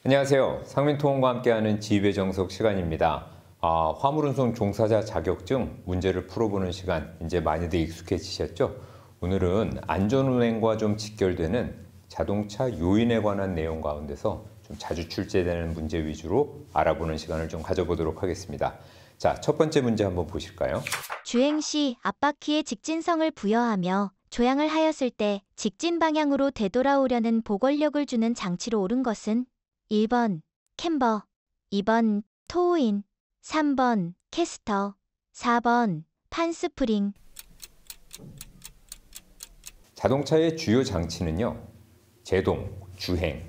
안녕하세요. 상민통운과 함께하는 지휘배 정석 시간입니다. 화물운송 종사자 자격증 문제를 풀어보는 시간, 이제 많이들 익숙해지셨죠? 오늘은 안전운행과 좀 직결되는 자동차 요인에 관한 내용 가운데서 좀 자주 출제되는 문제 위주로 알아보는 시간을 좀 가져보도록 하겠습니다. 자, 첫 번째 문제 한번 보실까요? 주행 시 앞바퀴에 직진성을 부여하며 조향을 하였을 때 직진 방향으로 되돌아오려는 보골력을 주는 장치로 옳은 것은 1번 캠버, 2번 토우인, 3번 캐스터, 4번 판스프링. 자동차의 주요 장치는요, 제동, 주행,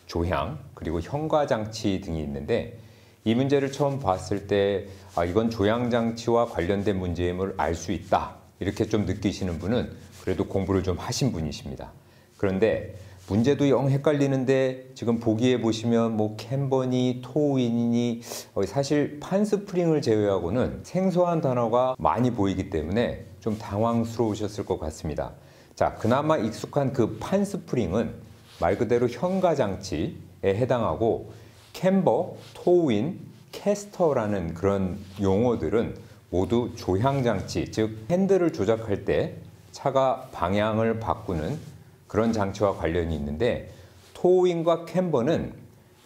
조향, 그리고 현과장치 등이 있는데, 이 문제를 처음 봤을 때 이건 조향장치와 관련된 문제임을 알 수 있다, 이렇게 좀 느끼시는 분은 그래도 공부를 좀 하신 분이십니다. 그런데 문제도 영 헷갈리는데 지금 보기에 보시면 뭐 캠버니 토우인이니 사실 판스프링을 제외하고는 생소한 단어가 많이 보이기 때문에 좀 당황스러우셨을 것 같습니다. 자, 그나마 익숙한 그 판스프링은 말 그대로 현가장치에 해당하고, 캠버, 토우인, 캐스터라는 그런 용어들은 모두 조향장치, 즉 핸들을 조작할 때 차가 방향을 바꾸는 그런 장치와 관련이 있는데, 토우인과 캠버는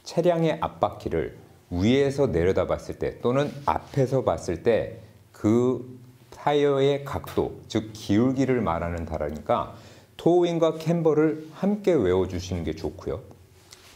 차량의 앞바퀴를 위에서 내려다 봤을 때 또는 앞에서 봤을 때 그 타이어의 각도, 즉 기울기를 말하는 단어니까 토우인과 캠버를 함께 외워주시는 게 좋고요.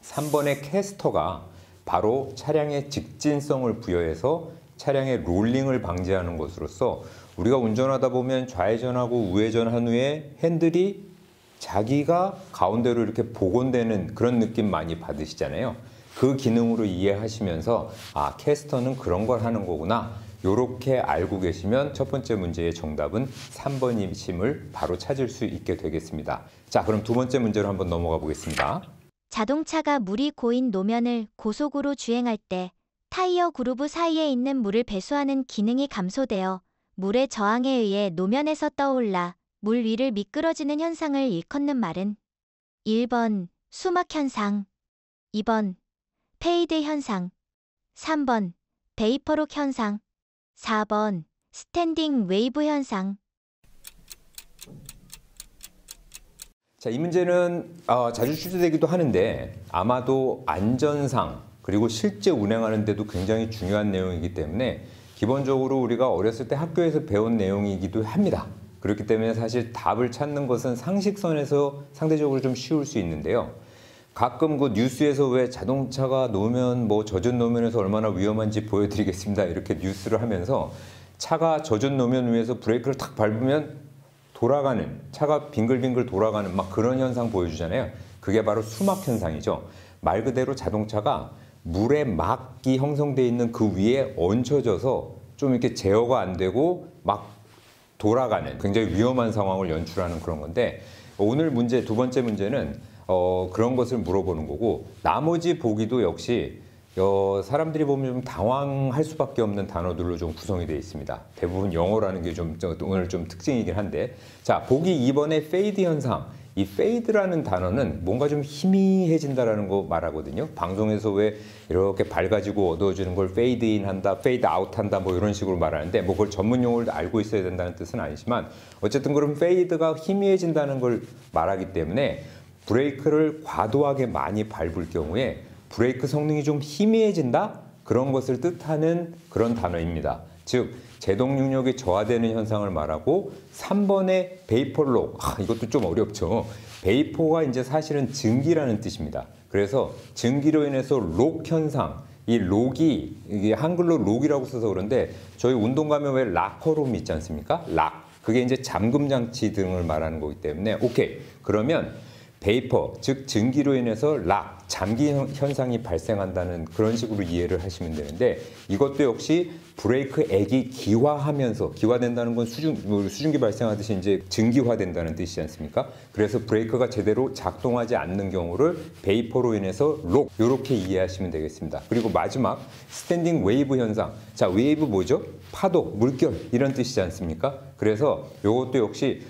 3번의 캐스터가 바로 차량의 직진성을 부여해서 차량의 롤링을 방지하는 것으로서 우리가 운전하다 보면 좌회전하고 우회전한 후에 핸들이 자기가 가운데로 이렇게 복원되는 그런 느낌 많이 받으시잖아요. 그 기능으로 이해하시면서 캐스터는 그런 걸 하는 거구나, 이렇게 알고 계시면 첫 번째 문제의 정답은 3번이심을 바로 찾을 수 있게 되겠습니다. 자, 그럼 두 번째 문제로 한번 넘어가 보겠습니다. 자동차가 물이 고인 노면을 고속으로 주행할 때 타이어 그루브 사이에 있는 물을 배수하는 기능이 감소되어 물의 저항에 의해 노면에서 떠올라 물 위를 미끄러지는 현상을 일컫는 말은 1번 수막 현상, 2번 페이드 현상, 3번 베이퍼록 현상, 4번 스탠딩 웨이브 현상. 자, 이 문제는 자주 출제되기도 하는데 아마도 안전상 그리고 실제 운행하는 데도 굉장히 중요한 내용이기 때문에 기본적으로 우리가 어렸을 때 학교에서 배운 내용이기도 합니다. 그렇기 때문에 사실 답을 찾는 것은 상식선에서 상대적으로 좀 쉬울 수 있는데요. 가끔 그 뉴스에서 왜 자동차가 노면 젖은 노면에서 얼마나 위험한지 보여드리겠습니다, 이렇게 뉴스를 하면서 차가 젖은 노면 위에서 브레이크를 탁 밟으면 돌아가는, 차가 빙글빙글 돌아가는 막 그런 현상 보여주잖아요. 그게 바로 수막 현상이죠. 말 그대로 자동차가 물에 막이 형성되어 있는 그 위에 얹혀져서 좀 이렇게 제어가 안 되고 막 돌아가는 굉장히 위험한 상황을 연출하는 그런 건데, 오늘 문제 두 번째 문제는 그런 것을 물어보는 거고, 나머지 보기도 역시 사람들이 보면 좀 당황할 수밖에 없는 단어들로 좀 구성이 되어 있습니다. 대부분 영어라는 게 좀 오늘 좀 특징이긴 한데, 자, 보기 2번의 페이드 현상. 이 페이드라는 단어는 뭔가 좀 희미해진다라는 거 말하거든요. 방송에서 왜 이렇게 밝아지고 어두워지는 걸 페이드인 한다, 페이드 아웃 한다, 뭐 이런 식으로 말하는데, 뭐 그걸 전문 용어를 알고 있어야 된다는 뜻은 아니지만, 어쨌든 그럼 페이드가 희미해진다는 걸 말하기 때문에 브레이크를 과도하게 많이 밟을 경우에 브레이크 성능이 좀 희미해진다? 그런 것을 뜻하는 그런 단어입니다. 즉, 제동 능력이 저하되는 현상을 말하고, 3번의 베이퍼록, 이것도 좀 어렵죠. 베이퍼가 이제 사실은 증기라는 뜻입니다. 그래서 증기로 인해서 록 현상, 이 록이, 이게 한글로 록이라고 써서 그런데 저희 운동 가면 왜 락커룸 있지 않습니까? 락. 그게 이제 잠금 장치 등을 말하는 거기 때문에, 오케이. 그러면 베이퍼, 즉 증기로 인해서 락, 잠기 현상이 발생한다는 그런 식으로 이해를 하시면 되는데, 이것도 역시 브레이크액이 기화하면서, 기화된다는 건 수증기 발생하듯이 이제 증기화된다는 뜻이지 않습니까? 그래서 브레이크가 제대로 작동하지 않는 경우를 베이퍼로 인해서 록, 이렇게 이해하시면 되겠습니다. 그리고 마지막 스탠딩 웨이브 현상. 자, 웨이브 뭐죠? 파도, 물결, 이런 뜻이지 않습니까? 그래서 이것도 역시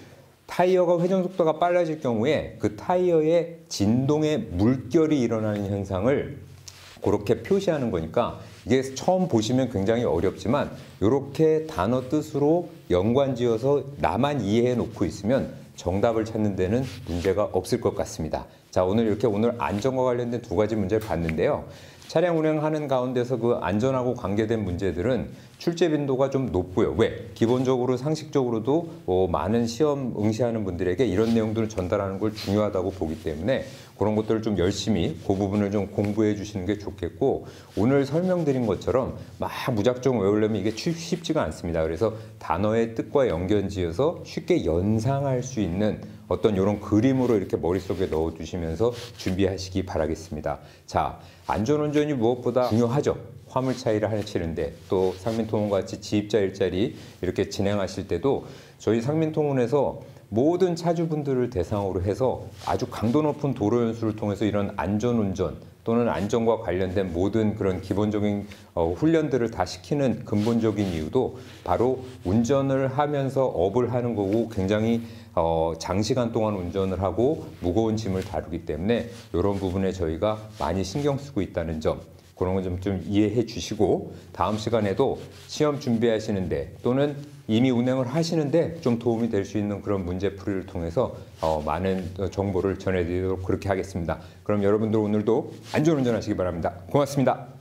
타이어가 회전 속도가 빨라질 경우에 그 타이어의 진동에 물결이 일어나는 현상을 그렇게 표시하는 거니까 이게 처음 보시면 굉장히 어렵지만 이렇게 단어 뜻으로 연관지어서 나만 이해해 놓고 있으면 정답을 찾는 데는 문제가 없을 것 같습니다. 자, 오늘 안전과 관련된 두 가지 문제를 봤는데요. 차량 운행하는 가운데서 그 안전하고 관계된 문제들은 출제 빈도가 좀 높고요. 왜? 기본적으로 상식적으로도 많은 시험 응시하는 분들에게 이런 내용들을 전달하는 걸 중요하다고 보기 때문에 그런 것들을 좀 열심히 그 부분을 좀 공부해 주시는 게 좋겠고, 오늘 설명드린 것처럼 막 무작정 외우려면 이게 쉽지가 않습니다. 그래서 단어의 뜻과 연결지어서 쉽게 연상할 수 있는 어떤 이런 그림으로 이렇게 머릿속에 넣어두시면서 준비하시기 바라겠습니다. 자, 안전운전이 무엇보다 중요하죠. 화물 차이를 하시는데 또 상민통운과 같이 지입자 일자리 이렇게 진행하실 때도 저희 상민통운에서 모든 차주분들을 대상으로 해서 아주 강도 높은 도로 연수를 통해서 이런 안전운전 또는 안전과 관련된 모든 그런 기본적인 훈련들을 다 시키는 근본적인 이유도 바로 운전을 하면서 업을 하는 거고, 굉장히 장시간 동안 운전을 하고 무거운 짐을 다루기 때문에 이런 부분에 저희가 많이 신경 쓰고 있다는 점, 그런 거 좀 이해해 주시고, 다음 시간에도 시험 준비하시는데 또는 이미 운행을 하시는데 좀 도움이 될 수 있는 그런 문제풀이를 통해서 많은 정보를 전해드리도록 그렇게 하겠습니다. 그럼 여러분들 오늘도 안전운전하시기 바랍니다. 고맙습니다.